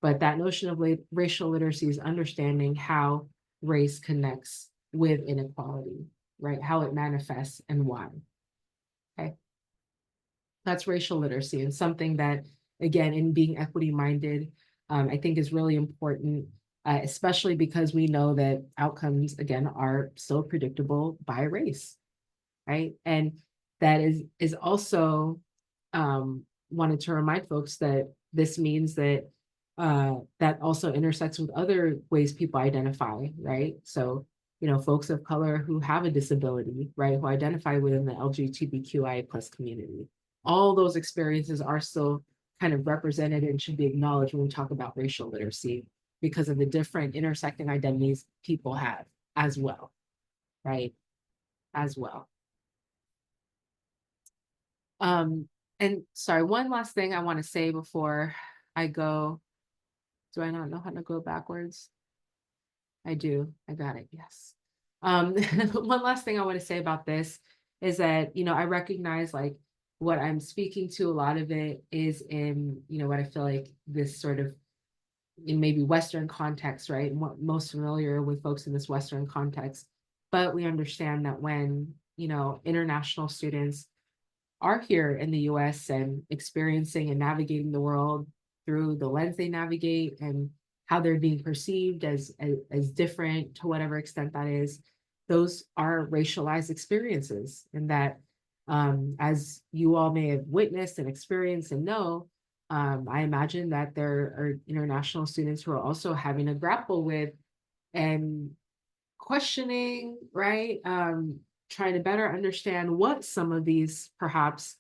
But that notion of racial literacy is understanding how race connects with inequality, right? How it manifests and why. Okay. That's racial literacy, and something that, again, in being equity minded, I think is really important. especially because we know that outcomes, again, are so predictable by race, right? And that is also wanted to remind folks that this means that that also intersects with other ways people identify, right? So, folks of color who have a disability, right, who identify within the LGBTQIA plus community. All those experiences are still kind of represented and should be acknowledged when we talk about racial literacy because of the different intersecting identities people have as well, right? As well. Um, and sorry, one last thing I want to say before I go. Do I not know how to go backwards? I do. I got it. Yes. One last thing I want to say about this is that, I recognize like what I'm speaking to, a lot of it is in, what I feel like this sort of in maybe Western context, right? Most familiar with folks in this Western context. But we understand that when, international students are here in the US and experiencing and navigating the world through the lens they navigate and how they're being perceived as different to whatever extent that is, those are racialized experiences. And that, as you all may have witnessed and experienced and know, I imagine that there are international students who are also having to grapple with and questioning, right? Trying to better understand what some of these perhaps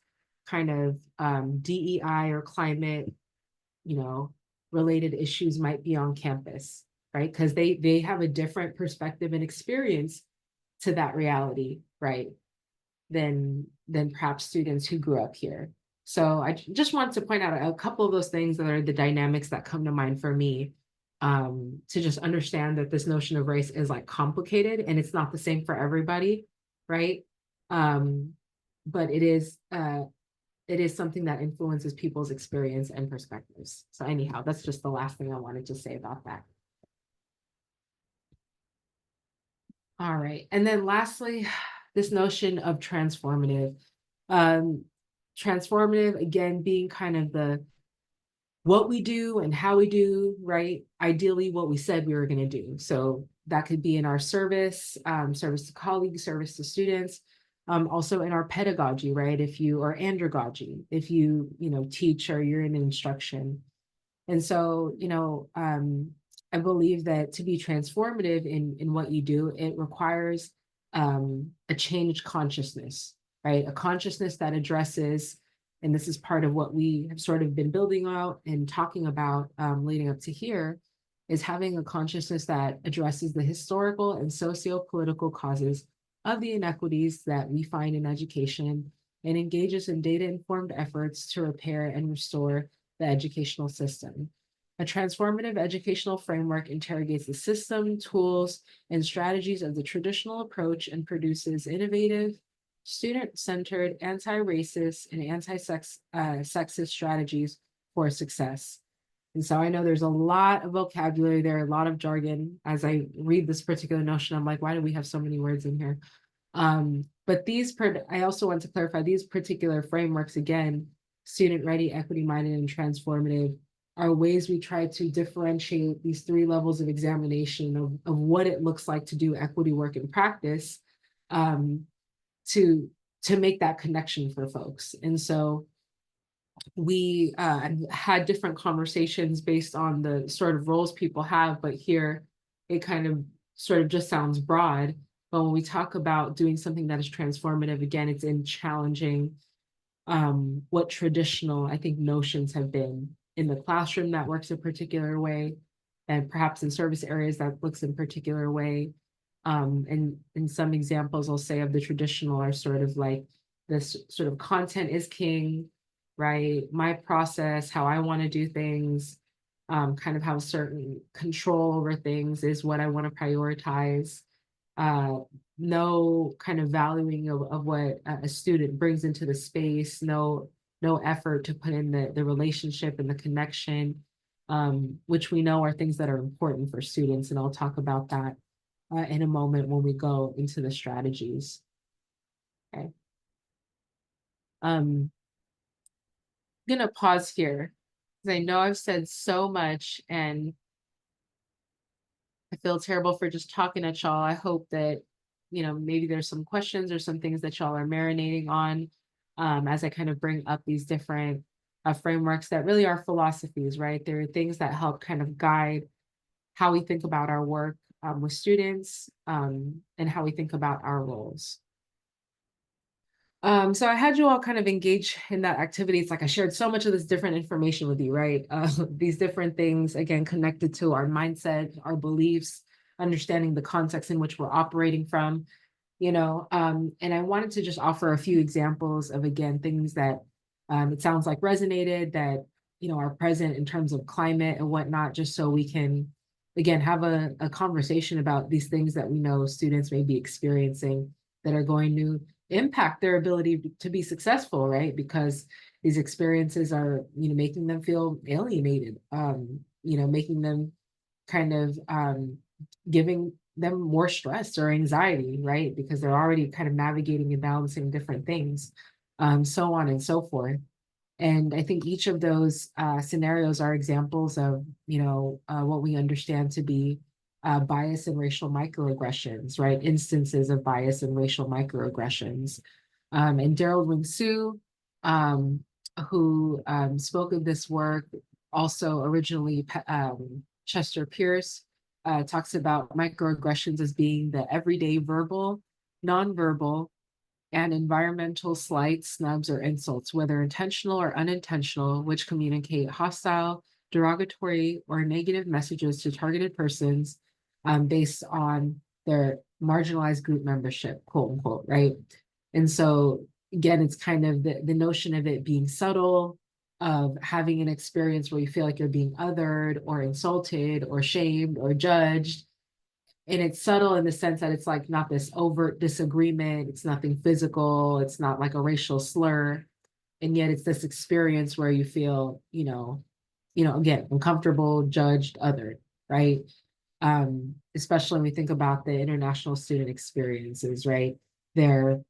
kind of DEI or climate, you know, related issues might be on campus, right? Because they have a different perspective and experience to that reality, right? Than perhaps students who grew up here. So I just want to point out a couple of those things that are the dynamics that come to mind for me, to just understand that this notion of race is like complicated and it's not the same for everybody, right? Um, but it is something that influences people's experience and perspectives. So anyhow, that's just the last thing I wanted to say about that. All right. And then lastly, this notion of transformative. Um, Transformative, again, being kind of the what we do and how we do, right? Ideally, what we said we were going to do. So that could be in our service, service to colleagues, service to students, also in our pedagogy, right? If you are andragogy, if you teach or you're in instruction, and so, I believe that to be transformative in what you do, it requires a changed consciousness, right? A consciousness that addresses, and this is part of what we have sort of been building out and talking about leading up to here, is having a consciousness that addresses the historical and socio-political causes of the inequities that we find in education and engages in data-informed efforts to repair and restore the educational system. A transformative educational framework interrogates the system, tools, and strategies of the traditional approach and produces innovative, student-centered, anti-racist, and anti-sexist strategies for success. And so I know there's a lot of vocabulary there, a lot of jargon. As I read this particular notion, I'm like, why do we have so many words in here? But I also want to clarify these particular frameworks, again, student ready, equity minded, and transformative, are ways we try to differentiate these three levels of examination of what it looks like to do equity work in practice, um, to make that connection for folks. And so we had different conversations based on the sort of roles people have, but here it kind of sort of just sounds broad. But when we talk about doing something that is transformative, again, it's in challenging what traditional, I think, notions have been in the classroom that works a particular way, and perhaps in service areas that looks in a particular way. And in some examples, I'll say of the traditional are sort of like this sort of content is king, right? My process, how I want to do things, kind of have a certain control over things is what I want to prioritize. Uh, no kind of valuing of what a student brings into the space, no effort to put in the relationship and the connection, which we know are things that are important for students. And I'll talk about that in a moment when we go into the strategies. Okay. I'm gonna pause here because I know I've said so much, and I feel terrible for just talking at y'all. I hope that, maybe there's some questions or some things that y'all are marinating on, as I kind of bring up these different frameworks that really are philosophies, right? There are things that help kind of guide how we think about our work with students, and how we think about our roles. So I had you all kind of engage in that activity. It's like I shared so much of this different information with you, right? These different things, again, connected to our mindset, our beliefs, understanding the context in which we're operating from, and I wanted to just offer a few examples of, again, things that it sounds like resonated, that, are present in terms of climate and whatnot, just so we can, again, have a conversation about these things that we know students may be experiencing that are going to impact their ability to be successful, right? Because these experiences are, making them feel alienated, making them kind of giving them more stress or anxiety, right? Because they're already kind of navigating and balancing different things, so on and so forth. And I think each of those scenarios are examples of, what we understand to be bias and racial microaggressions, right? Instances of bias and racial microaggressions. And Daryl Wing Su, um, who spoke of this work, also originally Chester Pierce, talks about microaggressions as being the everyday verbal, nonverbal, and environmental slights, snubs, or insults, whether intentional or unintentional, which communicate hostile, derogatory, or negative messages to targeted persons based on their marginalized group membership, quote unquote, right? And so, again, it's kind of the notion of it being subtle, of having an experience where you feel like you're being othered or insulted or shamed or judged, and it's subtle in the sense that it's like not this overt disagreement, it's nothing physical, it's not like a racial slur, and yet it's this experience where you feel, again, uncomfortable, judged, othered, right? Especially when we think about the international student experiences, right? They're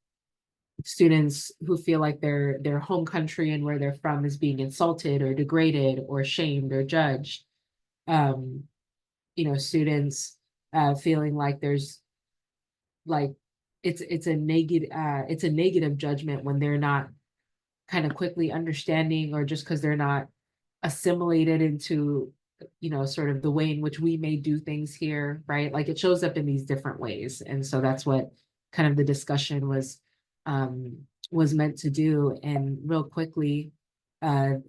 students who feel like their home country and where they're from is being insulted or degraded or shamed or judged. um Students feeling like there's like it's a negative judgment when they're not kind of quickly understanding, or just because they're not assimilated into, sort of the way in which we may do things here, right? Like it shows up in these different ways. And so that's what kind of the discussion was meant to do. And real quickly,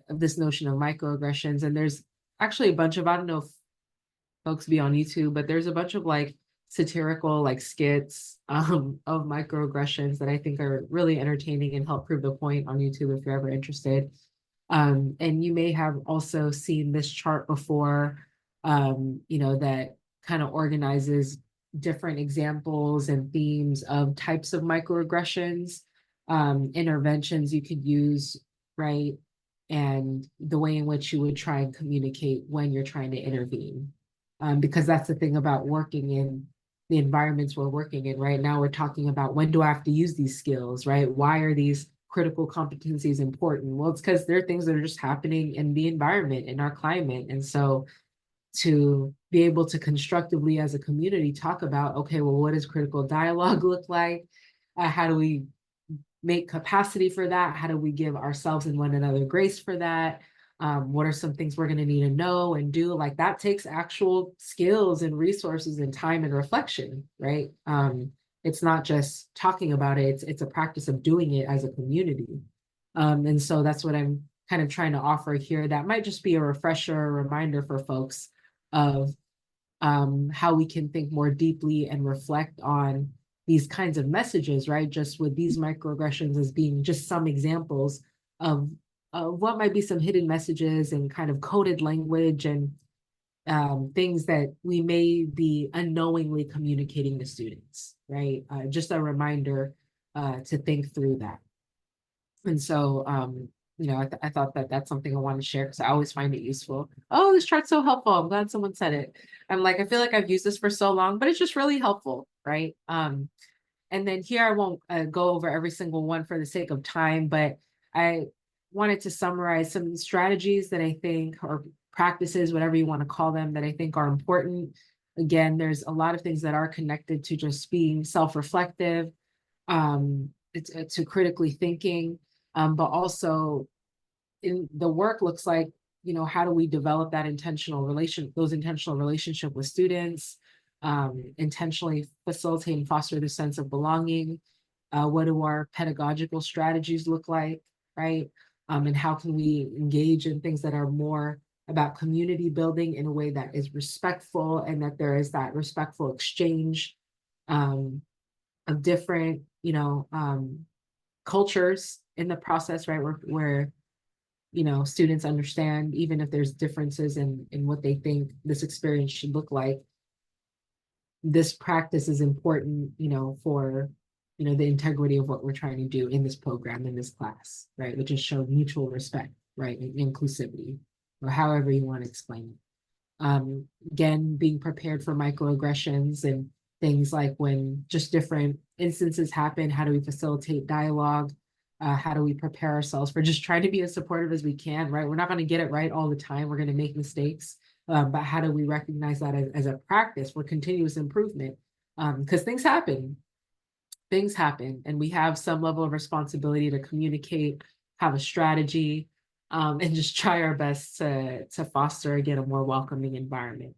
this notion of microaggressions, and there's actually a bunch of, I don't know if folks be on YouTube, but there's a bunch of like satirical like skits of microaggressions that I think are really entertaining and help prove the point on YouTube if you're ever interested. And you may have also seen this chart before, that kind of organizes different examples and themes of types of microaggressions, interventions you could use, right? And the way in which you would try and communicate when you're trying to intervene. Because that's the thing about working in the environments we're working in right now. We're talking about, when do I have to use these skills, right? Why are these critical competencies important? Well, it's because there are things that are just happening in the environment, in our climate. And so to be able to constructively as a community talk about, okay, well, what does critical dialogue look like? How do we make capacity for that? How do we give ourselves and one another grace for that? What are some things we're going to need to know and do? Like that takes actual skills and resources and time and reflection, right? It's not just talking about it, it's a practice of doing it as a community. And so that's what I'm kind of trying to offer here. That might just be a refresher, a reminder for folks of how we can think more deeply and reflect on these kinds of messages, right? Just with these microaggressions as being just some examples of what might be some hidden messages and kind of coded language and things that we may be unknowingly communicating to students, right? Just a reminder to think through that. And so, I thought that that's something I want to share because I always find it useful. Oh, this chart's so helpful. I'm glad someone said it. I'm like, I feel like I've used this for so long, but it's just really helpful, right? And then here I won't go over every single one for the sake of time, but I wanted to summarize some strategies that I think, or practices, whatever you want to call them, that I think are important Again, there's a lot of things that are connected to just being self-reflective, to critically thinking, but also in the work looks like, how do we develop those intentional relationship with students, intentionally facilitate and foster the sense of belonging. What do our pedagogical strategies look like, right? And how can we engage in things that are more about community building in a way that is respectful, and that there is that respectful exchange, um, of different, cultures in the process, right? Where students understand, even if there's differences in what they think this experience should look like, this practice is important, for, the integrity of what we're trying to do in this program, in this class, right? Which is show mutual respect, right? And inclusivity, or however you want to explain it. Again, being prepared for microaggressions and things like when just different instances happen, how do we facilitate dialogue? How do we prepare ourselves for just trying to be as supportive as we can, right? We're not going to get it right all the time. We're going to make mistakes. But how do we recognize that as a practice for continuous improvement? Because things happen, and we have some level of responsibility to communicate, have a strategy, and just try our best to foster again a more welcoming environment.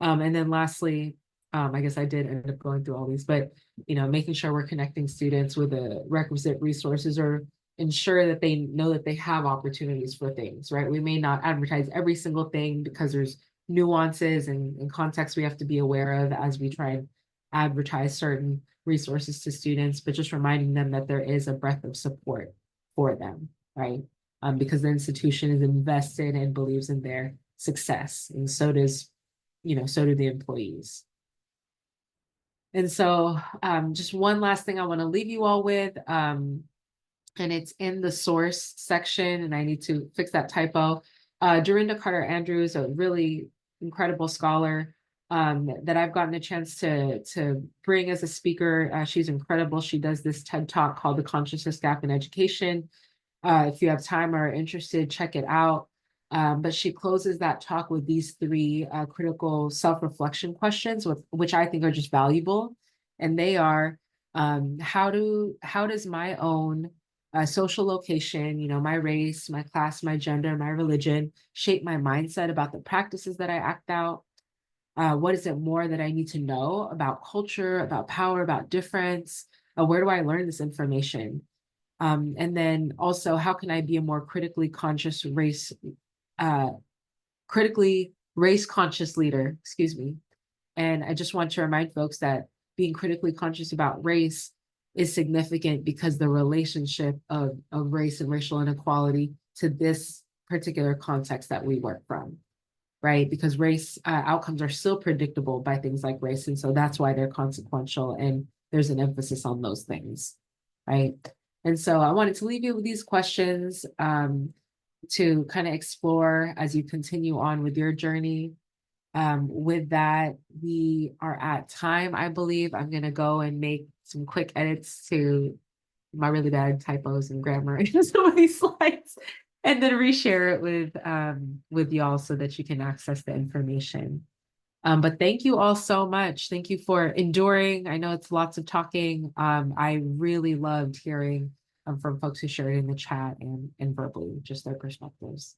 And then lastly, I guess I did end up going through all these, but making sure we're connecting students with the requisite resources, or ensure that they know that they have opportunities for things, right? We may not advertise every single thing because there's nuances and context we have to be aware of as we try and advertise certain resources to students, but just reminding them that there is a breadth of support for them, right? Because the institution is invested and believes in their success, and so do the employees. And so, just one last thing I want to leave you all with, and it's in the source section, and I need to fix that typo. Dorinda Carter Andrews, a really incredible scholar, that I've gotten a chance to bring as a speaker. She's incredible. She does this TED Talk called The Consciousness Gap in Education. If you have time or are interested, check it out. But she closes that talk with these three critical self-reflection questions, which I think are just valuable. And they are, how does my own social location, my race, my class, my gender, my religion, shape my mindset about the practices that I act out? What is it more that I need to know about culture, about power, about difference? Where do I learn this information? And then also, how can I be a more uh, critically race conscious leader? Excuse me. And I just want to remind folks that being critically conscious about race is significant because the relationship of race and racial inequality to this particular context that we work from, right? Because race outcomes are still predictable by things like race. And so that's why they're consequential. And there's an emphasis on those things, right? And so I wanted to leave you with these questions, to kind of explore as you continue on with your journey. With that, we are at time, I believe. I'm going to go and make some quick edits to my really bad typos and grammar in some of these slides, and then reshare it with y'all so that you can access the information. But thank you all so much. Thank you for enduring. I know it's lots of talking. I really loved hearing from folks who shared in the chat and verbally just their perspectives.